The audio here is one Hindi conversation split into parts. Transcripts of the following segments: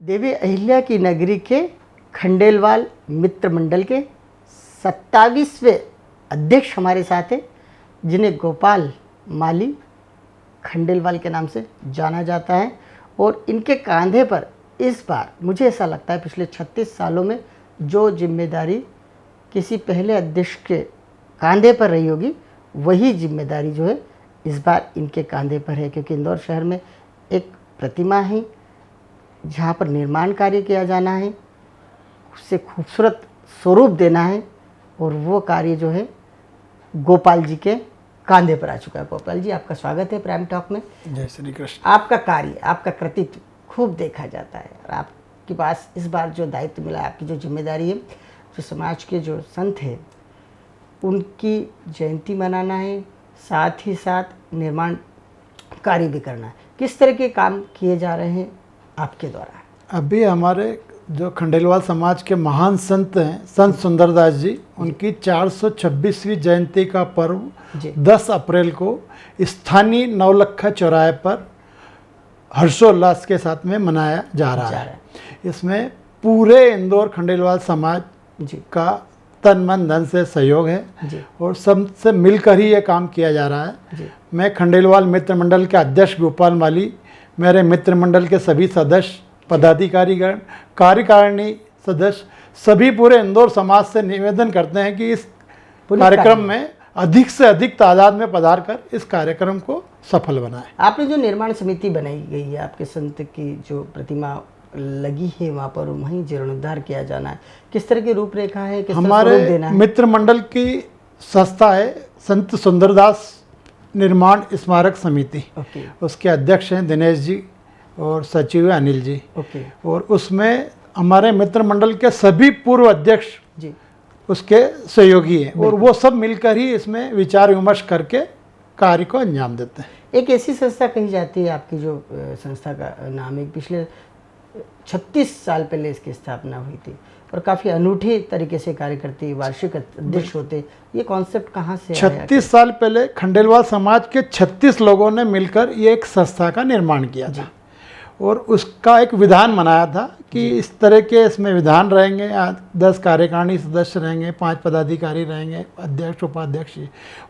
देवी अहिल्या की नगरी के खंडेलवाल मित्र मंडल के 27वें अध्यक्ष हमारे साथ हैं, जिन्हें गोपाल माली खंडेलवाल के नाम से जाना जाता है। और इनके कंधे पर इस बार मुझे ऐसा लगता है पिछले 36 सालों में जो जिम्मेदारी किसी पहले अध्यक्ष के कंधे पर रही होगी, वही जिम्मेदारी जो है इस बार इनके कंधे पर है, क्योंकि इंदौर शहर में एक प्रतिमा है जहाँ पर निर्माण कार्य किया जाना है, उससे खूबसूरत स्वरूप देना है, और वो कार्य जो है गोपाल जी के कंधे पर आ चुका है। गोपाल जी, आपका स्वागत है प्राइम टॉक में। जय श्री कृष्ण। आपका कार्य, आपका कृतित्व खूब देखा जाता है, और आपके पास इस बार जो दायित्व मिला, आपकी जो जिम्मेदारी है, जो समाज के जो संत हैं उनकी जयंती मनाना है, साथ ही साथ निर्माण कार्य भी करना है। किस तरह के काम किए जा रहे हैं आपके द्वारा? अभी हमारे जो खंडेलवाल समाज के महान संत हैं, संत सुंदरदास जी, उनकी 426वीं जयंती का पर्व 10 अप्रैल को स्थानीय नवलखा चौराहे पर हर्षोल्लास के साथ में मनाया जा रहा है। इसमें पूरे इंदौर खंडेलवाल समाज का तन मन धन से सहयोग है और सबसे मिलकर ही ये काम किया जा रहा है। मैं खंडेलवाल मित्र मंडल के अध्यक्ष गोपाल माली, मेरे मित्र मंडल के सभी सदस्य, पदाधिकारीगण, कार्यकारिणी सदस्य, सभी पूरे इंदौर समाज से निवेदन करते हैं कि इस कार्यक्रम में अधिक से अधिक तादाद में पधार कर इस कार्यक्रम को सफल बनाएं। आपने जो निर्माण समिति बनाई गई है, आपके संत की जो प्रतिमा लगी है वहाँ पर, वहीं जीर्णोद्धार किया जाना है, किस तरह की रूपरेखा है, किस हमारे देना है? मित्र मंडल की संस्था है संत सुंदरदास निर्माण स्मारक समिति। उसके अध्यक्ष हैं दिनेश जी और सचिव है अनिल जी। और उसमें हमारे मित्र मंडल के सभी पूर्व अध्यक्ष जी उसके सहयोगी हैं, और वो सब मिलकर ही इसमें विचार विमर्श करके कार्य को अंजाम देते हैं। एक ऐसी संस्था कही जाती है, आपकी जो संस्था का नाम है, पिछले 36 साल पहले इसकी स्थापना हुई थी और काफ़ी अनूठी तरीके से कार्य करती है, वार्षिक अध्यक्ष होते। ये कॉन्सेप्ट कहाँ से आया? 36 साल पहले खंडेलवाल समाज के 36 लोगों ने मिलकर ये एक संस्था का निर्माण किया था, और उसका एक विधान बनाया था कि इस तरह के इसमें विधान रहेंगे, 10 कार्यकारिणी सदस्य रहेंगे, 5 पदाधिकारी रहेंगे, अध्यक्ष उपाध्यक्ष,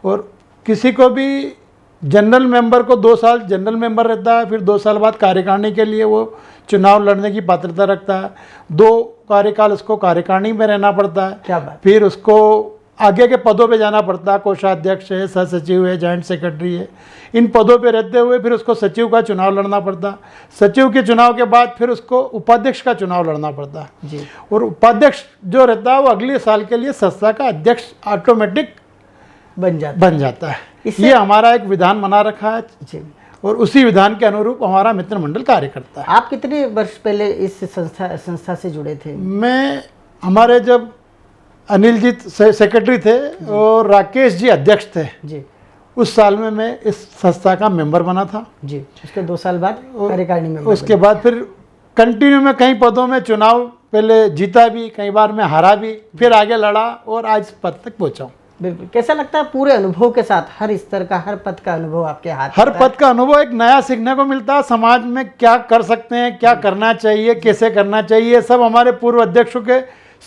और किसी को भी जनरल मेंबर को 2 साल जनरल मेंबर रहता है, फिर 2 साल बाद कार्यकारिणी के लिए वो चुनाव लड़ने की पात्रता रखता है, 2 कार्यकाल उसको कार्यकारिणी में रहना पड़ता है। क्या बात? फिर उसको आगे के पदों पे जाना पड़ता है, कोषाध्यक्ष है, सह सचिव है, जॉइंट सेक्रेटरी है। इन पदों पे रहते हुए फिर उसको सचिव का चुनाव लड़ना पड़ता है। सचिव के चुनाव के बाद फिर उसको उपाध्यक्ष का चुनाव लड़ना पड़ता है जी। और उपाध्यक्ष जो रहता है वो अगले साल के लिए संस्था का अध्यक्ष ऑटोमेटिक बन जाता है। ये हमारा एक विधान बना रखा है जी, और उसी विधान के अनुरूप हमारा मित्र मंडल कार्य करता है। आप कितने वर्ष पहले इस संस्था से जुड़े थे? मैं, हमारे जब अनिल जी सेक्रेटरी थे और राकेश जी अध्यक्ष थे जी, उस साल में मैं इस संस्था का मेंबर बना था जी। उसके 2 साल बाद कार्यकारिणी में, उसके बाद फिर कंटिन्यू में कई पदों में चुनाव पहले जीता भी, कई बार मैं हारा भी, फिर आगे लड़ा और आज पद तक पहुंचा हूँ। बिल्कुल। कैसा लगता है पूरे अनुभव के साथ, हर स्तर का, हर पद का अनुभव आपके हाथ? हर पद का अनुभव एक नया सीखने को मिलता है। समाज में क्या कर सकते हैं, क्या करना चाहिए, कैसे करना चाहिए, सब हमारे पूर्व अध्यक्षों के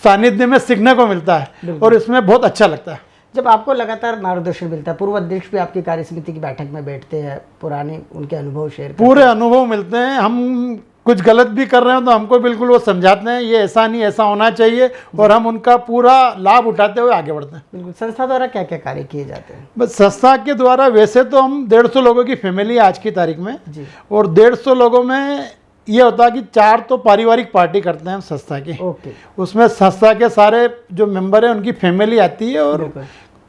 सानिध्य में सीखने को मिलता है, और इसमें बहुत अच्छा लगता है। जब आपको लगातार मार्गदर्शन मिलता है, पूर्व अध्यक्ष भी आपकी कार्य समिति की बैठक में बैठते हैं, पुराने उनके अनुभव शेयर करते हैं, पूरे अनुभव मिलते हैं। हम कुछ गलत भी कर रहे हो तो हमको बिल्कुल वो समझाते हैं, ये ऐसा नहीं, ऐसा होना चाहिए, और हम उनका पूरा लाभ उठाते हुए आगे बढ़ते हैं। बिल्कुल। संस्था द्वारा क्या क्या कार्य किए जाते हैं? बस संस्था के द्वारा वैसे तो हम 150 लोगों की फैमिली आज की तारीख में जी, और 150 लोगों में ये होता है कि 4 तो पारिवारिक पार्टी करते हैं हम संस्था की। उसमें संस्था के सारे जो मेंबर हैं उनकी फैमिली आती है, और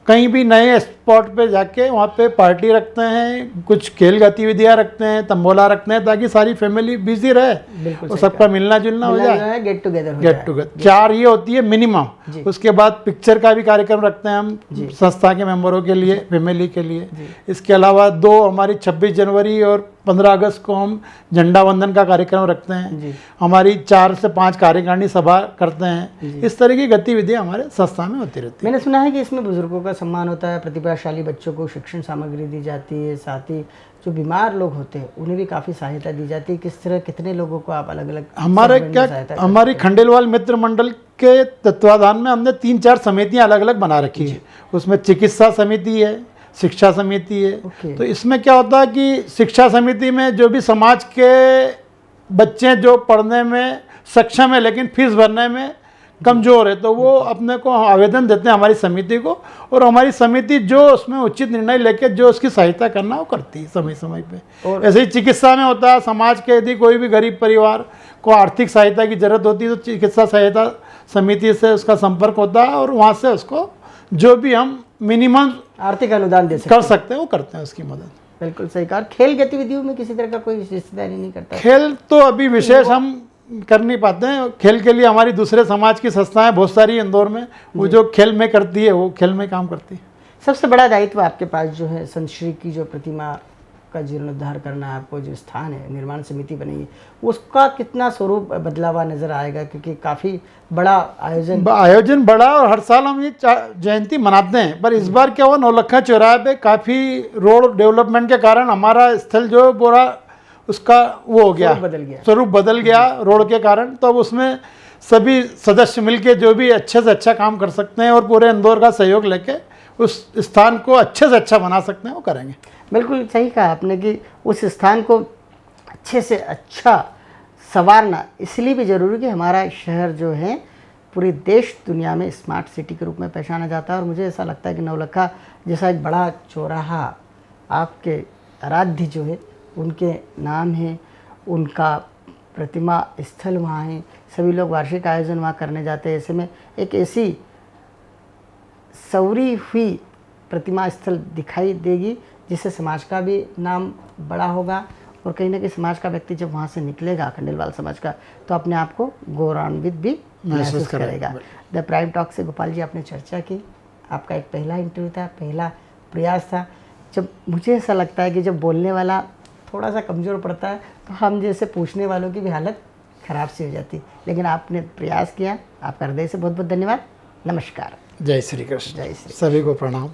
कहीं भी नए स्पॉट पे जाके वहाँ पे पार्टी रखते हैं, कुछ खेल गतिविधियाँ रखते हैं, तंबोला रखते हैं, ताकि सारी फैमिली बिजी रहे और सबका मिलना जुलना हो जाए, गेट टुगेदर। 4 ये होती है मिनिमम। उसके बाद पिक्चर का भी कार्यक्रम रखते हैं हम संस्था के मेंबरों के लिए, फैमिली के लिए। इसके अलावा 2 हमारी 26 जनवरी और 15 अगस्त को हम झंडा वंदन का कार्यक्रम रखते हैं। हमारी 4 से 5 कार्यकारिणी सभा करते हैं। इस तरह की गतिविधियां हमारे संस्था में होती रहती है। मैंने सुना है कि इसमें बुजुर्गों का सम्मान होता है, प्रतिभाशाली बच्चों को शिक्षण सामग्री दी जाती है, साथ ही जो बीमार लोग होते हैं उन्हें भी काफ़ी सहायता दी जाती है। किस तरह कितने लोगों को आप अलग अलग हमारे क्या हमारी खंडेलवाल मित्र मंडल के तत्वाधान में हमने 3-4 समितियां अलग अलग बना रखी है। उसमें चिकित्सा समिति है, शिक्षा समिति है। तो इसमें क्या होता है कि शिक्षा समिति में जो भी समाज के बच्चे जो पढ़ने में सक्षम है लेकिन फीस भरने में कमज़ोर है, तो वो अपने को आवेदन देते हैं हमारी समिति को, और हमारी समिति जो उसमें उचित निर्णय लेके जो उसकी सहायता करना वो करती है समय समय पे। ऐसे ही चिकित्सा में होता है, समाज के यदि कोई भी गरीब परिवार को आर्थिक सहायता की जरूरत होती है तो चिकित्सा सहायता समिति से उसका संपर्क होता है और वहाँ से उसको जो भी हम मिनिमम आर्थिक अनुदान दे कर सकते हैं वो करते हैं उसकी मदद। बिल्कुल सही कहा। खेल गतिविधियों में किसी तरह का कोई हिस्सेदारी नहीं करता? खेल तो अभी विशेष हम कर नहीं पाते हैं। खेल के लिए हमारी दूसरे समाज की संस्थाएं बहुत सारी इंदौर में, वो जो खेल में करती है वो खेल में काम करती है। सबसे बड़ा दायित्व आपके पास जो है संत श्री की जो प्रतिमा का जीर्णोद्धार करना, आपको जो स्थान है निर्माण समिति बनेगी उसका कितना स्वरूप बदला हुआ नजर आएगा? क्योंकि काफ़ी बड़ा आयोजन बड़ा, और हर साल हम ये जयंती मनाते हैं, पर इस बार क्या हुआ, नौलखा चौराहे पे काफ़ी रोड डेवलपमेंट के कारण हमारा स्थल जो पूरा उसका वो हो गया, स्वरूप बदल गया रोड के कारण। तो अब उसमें सभी सदस्य मिलके जो भी अच्छे से अच्छा काम कर सकते हैं और पूरे इंदौर का सहयोग लेके उस स्थान को अच्छे से अच्छा बना सकते हैं वो करेंगे। बिल्कुल सही कहा आपने कि उस स्थान को अच्छे से अच्छा संवारना इसलिए भी ज़रूरी कि हमारा शहर जो है पूरे देश दुनिया में स्मार्ट सिटी के रूप में पहचाना जाता है। और मुझे ऐसा लगता है कि नौलखा जैसा एक बड़ा चौराहा आपके आराध्य जो है उनके नाम है, उनका प्रतिमा स्थल वहाँ है, सभी लोग वार्षिक आयोजन वहाँ करने जाते हैं। ऐसे में एक ऐसी सवरी हुई प्रतिमा स्थल दिखाई देगी जिससे समाज का भी नाम बड़ा होगा, और कहीं ना कहीं समाज का व्यक्ति जब वहाँ से निकलेगा खंडेलवाल समाज का तो अपने आप को गौरवान्वित भी महसूस करेगा। द प्राइम टॉक से गोपाल जी आपने चर्चा की, आपका एक पहला इंटरव्यू था, पहला प्रयास था। जब मुझे ऐसा लगता है कि जब बोलने वाला थोड़ा सा कमज़ोर पड़ता है तो हम जैसे पूछने वालों की भी हालत ख़राब सी हो जाती, लेकिन आपने प्रयास किया। आपका हृदय से बहुत बहुत धन्यवाद। नमस्कार। जय श्री कृष्ण। जय श्री, सभी को प्रणाम।